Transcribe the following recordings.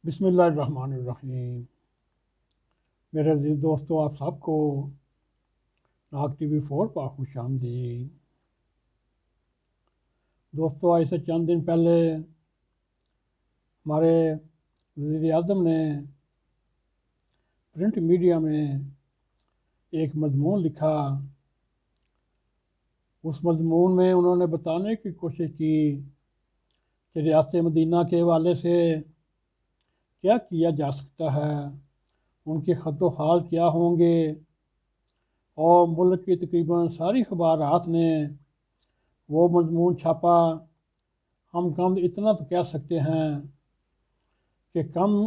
بسم اللہ الرحمن الرحیم۔ میرے عزیز دوستو، آپ سب کو ناگ ٹی وی 4 پر خوش آمدید۔ دوستو، آج سے چند دن پہلے ہمارے وزیر اعظم نے پرنٹ میڈیا میں ایک مضمون لکھا۔ اس مضمون میں انہوں نے بتانے کی کوشش کی کہ ریاست مدینہ کے حوالے سے کیا کیا جا سکتا ہے، ان کے خط و حال کیا ہوں گے، اور ملک کی تقریباً ساری اخبارات نے وہ مضمون چھاپا۔ ہم کم اتنا تو کہہ سکتے ہیں کہ کم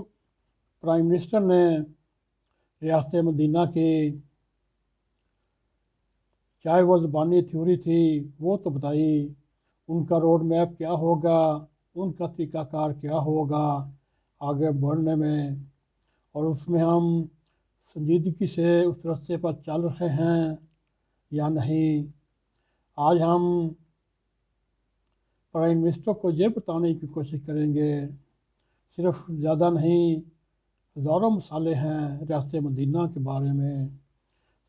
پرائم منسٹر نے ریاست مدینہ کی چاہے وہ زبانی تھیوری تھی وہ تو بتائی، ان کا روڈ میپ کیا ہوگا، ان کا طریقہ کار کیا ہوگا آگے بڑھنے میں، اور اس میں ہم سنجیدگی سے اس راستے پر چل رہے ہیں یا نہیں۔ آج ہم پرائم منسٹر کو یہ بتانے کی کوشش کریں گے، صرف زیادہ نہیں، ہزاروں مثالیں ہیں ریاست مدینہ کے بارے میں۔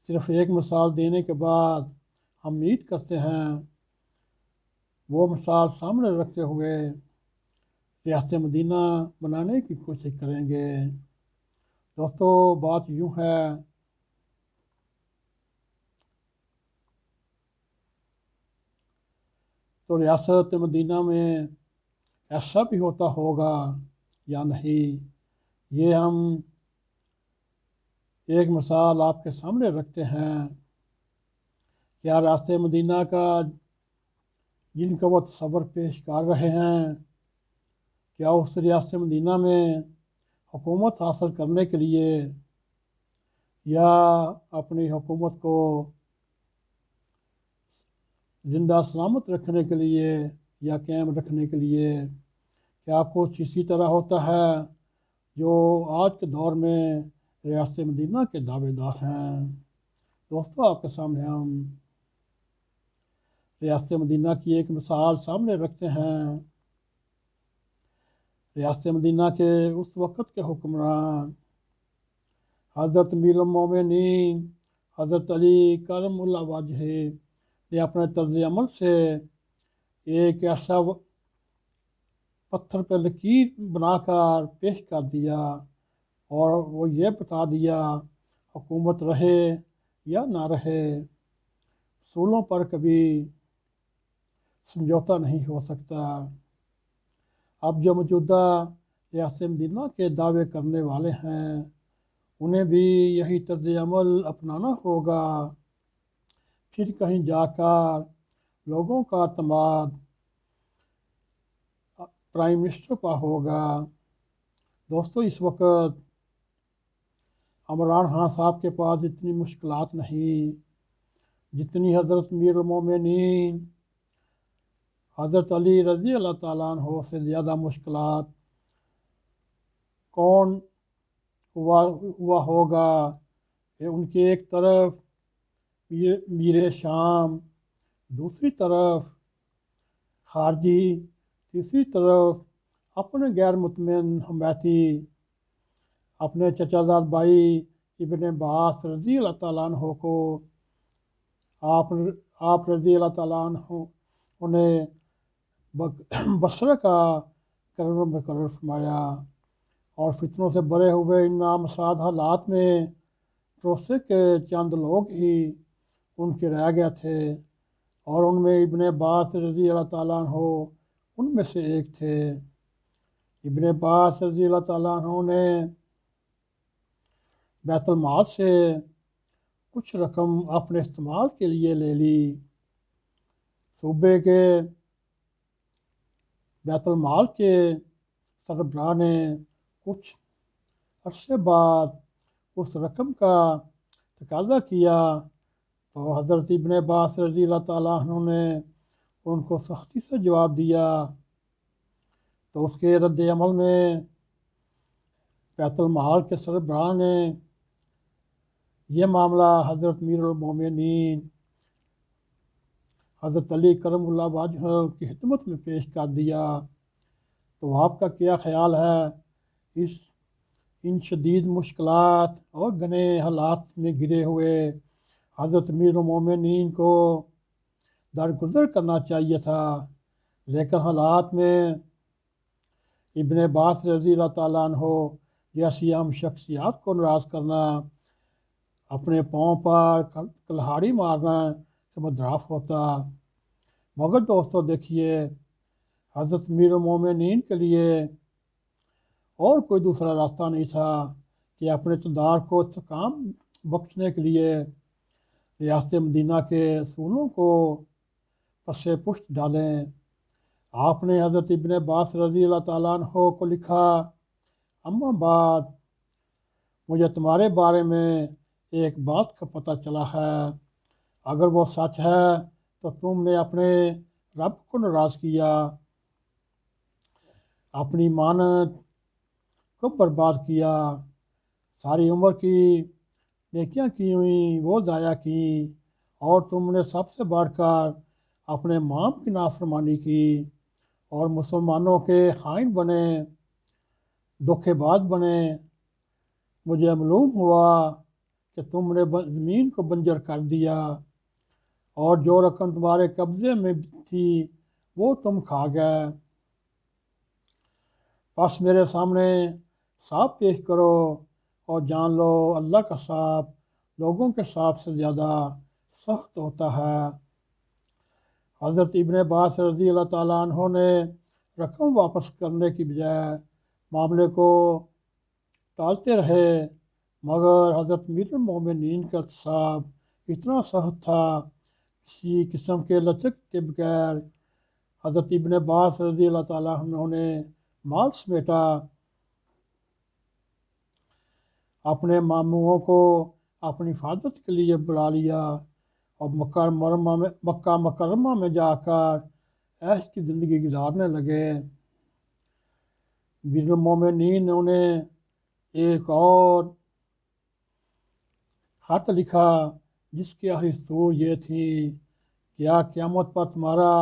صرف ایک مثال دینے کے بعد ہم امید کرتے ہیں وہ مثال سامنے رکھتے ہوئے ریاست مدینہ بنانے کی کوشش کریں گے۔ دوستو، بات یوں ہے، تو ریاست مدینہ میں ایسا بھی ہوتا ہوگا یا نہیں، یہ ہم ایک مثال آپ کے سامنے رکھتے ہیں۔ کیا ریاست مدینہ کا جن کا وہ تصور پیش کر رہے ہیں، کیا اس ریاست مدینہ میں حکومت حاصل کرنے کے لیے یا اپنی حکومت کو زندہ سلامت رکھنے کے لیے یا قائم رکھنے کے لیے کیا کچھ اسی طرح ہوتا ہے جو آج کے دور میں ریاست مدینہ کے دعوے دار ہیں؟ دوستو، آپ کے سامنے ہم ریاست مدینہ کی ایک مثال سامنے رکھتے ہیں۔ ریاست مدینہ کے اس وقت کے حکمران حضرت امیر المومنین حضرت علی کرم اللہ وجہ نے اپنے طرز عمل سے ایک ایسا پتھر پہ لکیر بنا کر پیش کر دیا، اور وہ یہ بتا دیا حکومت رہے یا نہ رہے، اصولوں پر کبھی سمجھوتا نہیں ہو سکتا۔ اب جو موجودہ ریاست مدینہ کے دعوے کرنے والے ہیں، انہیں بھی یہی طرز عمل اپنانا ہوگا، پھر کہیں جا کر لوگوں کا اعتماد پرائم منسٹر پر ہوگا۔ دوستو، اس وقت عمران خان صاحب کے پاس اتنی مشکلات نہیں جتنی حضرت امیر المومنین حضرت علی رضی اللہ تعالیٰ عنہ سے زیادہ مشکلات کون ہوا ہوگا کہ ان کے ایک طرف میر شام، دوسری طرف خارجی، تیسری طرف اپنے غیر مطمئن حمایتی اپنے چچا زاد بھائی ابن عباس رضی اللہ تعالیٰ عنہ کو آپ رضی اللہ تعالیٰ عنہ انہیں بصرہ کا گورنر مقرر فرمایا، اور فتنوں سے بھرے ہوئے ان نامساعد حالات میں پروسے کے چند لوگ ہی ان کے رہ گئے تھے، اور ان میں ابن عباس رضی اللہ تعالیٰ عنہ ان میں سے ایک تھے۔ ابن عباس رضی اللہ تعالیٰ عنہ نے بیت المال سے کچھ رقم اپنے استعمال کے لیے لے لی۔ صوبے کے بیت المال کے سربراہ نے کچھ عرصے بعد اس رقم کا تقاضا کیا، تو حضرت ابن عباس رضی اللہ تعالیٰ عنہ نے ان کو سختی سے جواب دیا، تو اس کے رد عمل میں بیت المال کے سربراہ نے یہ معاملہ حضرت امیر المومنین حضرت علی کرم اللہ وجہ کی خدمت میں پیش کر دیا۔ تو آپ کا کیا خیال ہے اس ان شدید مشکلات اور گھنے حالات میں گرے ہوئے حضرت امیر المومنین کو درگزر کرنا چاہیے تھا، لیکن حالات میں ابن عباس رضی اللہ تعالیٰ عنہ جیسی اہم شخصیات کو ناراض کرنا اپنے پاؤں پر کلہاڑی مارنا کے مدراف ہوتا۔ مگر دوستو دیکھیے، حضرت امیر المومنین کے لیے اور کوئی دوسرا راستہ نہیں تھا کہ اپنے اقتدار کو استحکام بخشنے کے لیے ریاست مدینہ کے اصولوں کو پس پشت ڈالیں۔ آپ نے حضرت ابن عباس رضی اللہ تعالیٰ عنہ کو لکھا، اما بعد، مجھے تمہارے بارے میں ایک بات کا پتہ چلا ہے، اگر وہ سچ ہے تو تم نے اپنے رب کو ناراض کیا، اپنی مانت کو برباد کیا، ساری عمر کی نیکیاں کی ہوئیں وہ ضائع کی، اور تم نے سب سے بڑھ کر اپنے امام کی نافرمانی کی اور مسلمانوں کے خائن بنے، دھوکے باز بنے۔ مجھے معلوم ہوا کہ تم نے زمین کو بنجر کر دیا، اور جو رقم تمہارے قبضے میں تھی وہ تم کھا گئے۔ بس میرے سامنے صاف پیش کرو اور جان لو اللہ کا صاف لوگوں کے صاف سے زیادہ سخت ہوتا ہے۔ حضرت ابن عباس رضی اللہ تعالیٰ عنہ نے رقم واپس کرنے کی بجائے معاملے کو ٹالتے رہے، مگر حضرت امیر المومنین کا اعتصاب اتنا سخت تھا، کسی قسم کے لچک کے بغیر حضرت ابن عباس رضی اللہ تعالیٰ عنہ نے مال سمیٹا، اپنے ماموں کو اپنی حفاظت کے لیے بلا لیا اور مکہ مکرمہ میں جا کر عیش کی زندگی گزارنے لگے۔ امیر المومنین نے انہیں ایک اور خط لکھا جس کی آخری سطور یہ تھی، کیا قیامت پر تمہارا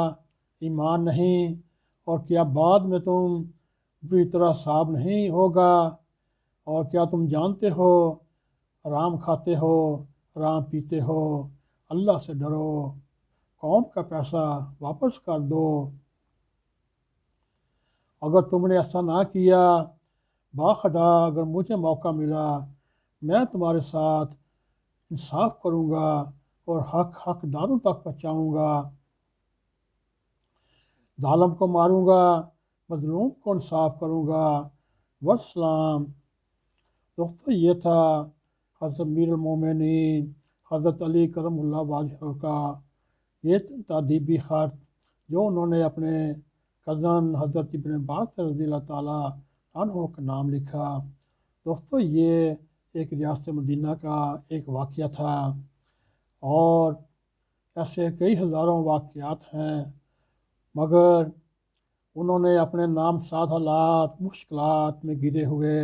ایمان نہیں، اور کیا بعد میں تم بری طرح صاب نہیں ہوگا، اور کیا تم جانتے ہو حرام کھاتے ہو حرام پیتے ہو، اللہ سے ڈرو، قوم کا پیسہ واپس کر دو۔ اگر تم نے ایسا نہ کیا، باخدا اگر مجھے موقع ملا میں تمہارے ساتھ انصاف کروں گا اور حقداروں تک پہنچاؤں گا، ظالم کو ماروں گا، مظلوم کو انصاف کروں گا، والسلام۔ دوستو، یہ تھا حضرت امیر المومنین حضرت علی کرم اللہ وجہہ کا یہ تادیبی خط جو انہوں نے اپنے کزن حضرت ابن عباس رضی اللہ تعالیٰ عنہ کا نام لکھا۔ دوستو، یہ ایک ریاست مدینہ کا ایک واقعہ تھا، اور ایسے کئی ہزاروں واقعات ہیں، مگر انہوں نے اپنے نامساد حالات مشکلات میں گرے ہوئے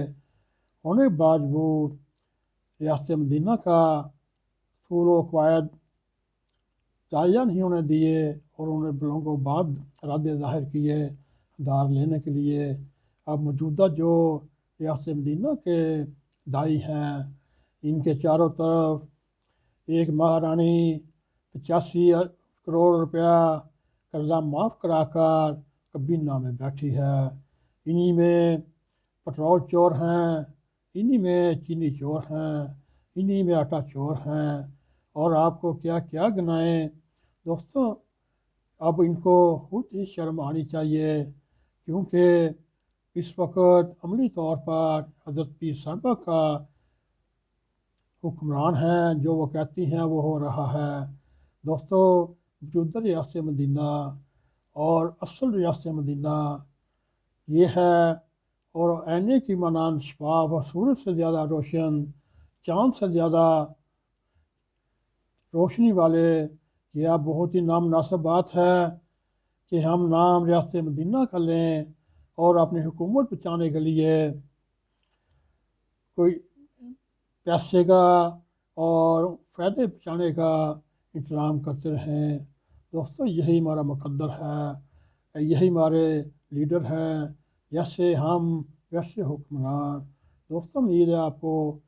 ہونے کے باوجود ریاست مدینہ کا اصول و قواعد ضائع نہیں ہونے دیے، اور انہوں نے بلوں کو بعد ارادے ظاہر کیے دار لینے کے لیے۔ اب موجودہ جو ریاست مدینہ کے دائی ہیں، ان کے چاروں طرف ایک مہارانی 85 کروڑ روپیہ قرضہ معاف کرا کر کابینہ میں بیٹھی ہے۔ انہی میں پٹرول چور ہیں، انہی میں چینی چور ہیں، انہی میں آٹا چور ہیں، اور آپ کو کیا کیا گنائیں۔ دوستو، اب ان کو خود ہی شرم آنی چاہیے، کیونکہ اس وقت عملی طور پر حضرت پیر صاحبہ کا حکمران ہیں، جو وہ کہتی ہیں وہ ہو رہا ہے۔ دوستو، موجودہ ریاست مدینہ اور اصل ریاست مدینہ یہ ہے، اور آئینے کی مانند شفاف اور سورج سے زیادہ روشن، چاند سے زیادہ روشنی والے، یہ اب بہت ہی نامناسب بات ہے کہ ہم نام ریاست مدینہ کا لیں اور اپنی حکومت بچانے کے لیے کوئی پیسے کا اور فائدے بچانے کا انتظام کرتے رہیں۔ دوستو، یہی ہمارا مقدر ہے، یہی ہمارے لیڈر ہیں۔ جیسے ہم ویسے حکمران۔ دوستوں امید ہے آپ کو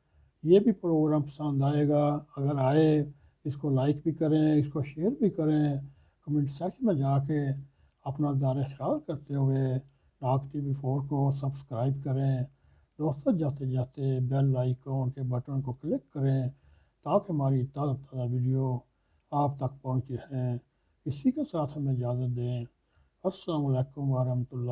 یہ بھی پروگرام پسند آئے گا، اگر آئے اس کو لائک بھی کریں، اس کو شیئر بھی کریں، کمنٹ سیکشن میں جا کے اپنا دار خیال کرتے ہوئے ڈاک TV4 کو سبسکرائب کریں۔ دوستوں جاتے جاتے بیل آئیکن کے بٹن کو کلک کریں تاکہ ہماری تازہ تازہ ویڈیو آپ تک پہنچی ہیں۔ اسی کے ساتھ ہمیں اجازت دیں۔ السلام علیکم ورحمۃ اللہ۔